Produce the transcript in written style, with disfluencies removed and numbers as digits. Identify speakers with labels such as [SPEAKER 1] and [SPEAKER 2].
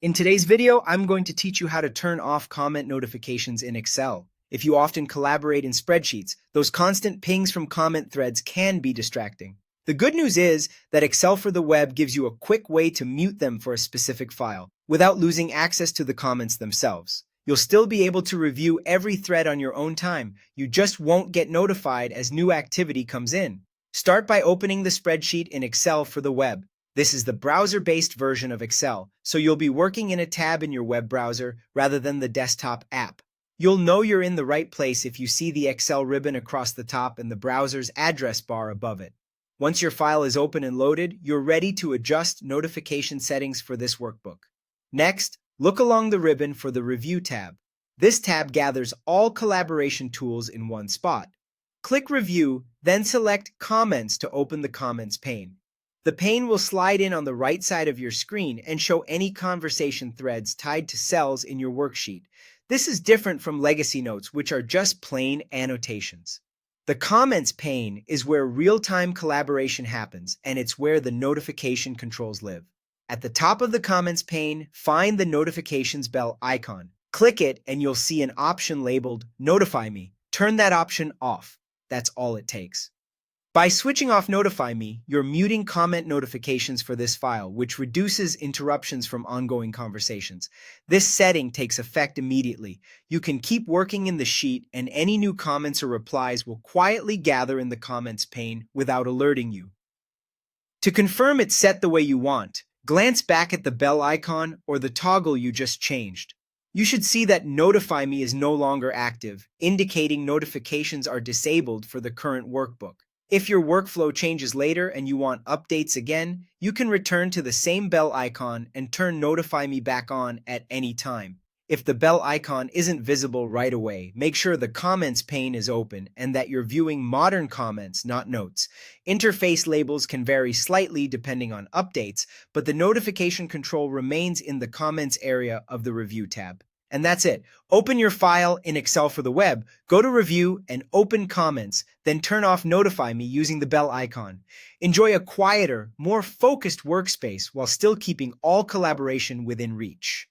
[SPEAKER 1] In today's video, I'm going to teach you how to turn off comment notifications in Excel. If you often collaborate in spreadsheets, those constant pings from comment threads can be distracting. The good news is that Excel for the web gives you a quick way to mute them for a specific file without losing access to the comments themselves. You'll still be able to review every thread on your own time. You just won't get notified as new activity comes in. Start by opening the spreadsheet in Excel for the web. This is the browser-based version of Excel, so you'll be working in a tab in your web browser rather than the desktop app. You'll know you're in the right place if you see the Excel ribbon across the top and the browser's address bar above it. Once your file is open and loaded, you're ready to adjust notification settings for this workbook. Next, look along the ribbon for the Review tab. This tab gathers all collaboration tools in one spot. Click Review, then select Comments to open the Comments pane. The pane will slide in on the right side of your screen and show any conversation threads tied to cells in your worksheet. This is different from legacy notes, which are just plain annotations. The Comments pane is where real-time collaboration happens, and it's where the notification controls live. At the top of the Comments pane, find the Notifications bell icon. Click it and you'll see an option labeled Notify Me. Turn that option off. That's all it takes. By switching off Notify Me, you're muting comment notifications for this file, which reduces interruptions from ongoing conversations. This setting takes effect immediately. You can keep working in the sheet, and any new comments or replies will quietly gather in the comments pane without alerting you. To confirm it's set the way you want, glance back at the bell icon or the toggle you just changed. You should see that Notify Me is no longer active, indicating notifications are disabled for the current workbook. If your workflow changes later and you want updates again, you can return to the same bell icon and turn Notify Me back on at any time. If the bell icon isn't visible right away, make sure the Comments pane is open and that you're viewing modern comments, not notes. Interface labels can vary slightly depending on updates, but the notification control remains in the Comments area of the Review tab. And that's it. Open your file in Excel for the web, go to Review and open Comments, then turn off Notify Me using the bell icon. Enjoy a quieter, more focused workspace while still keeping all collaboration within reach.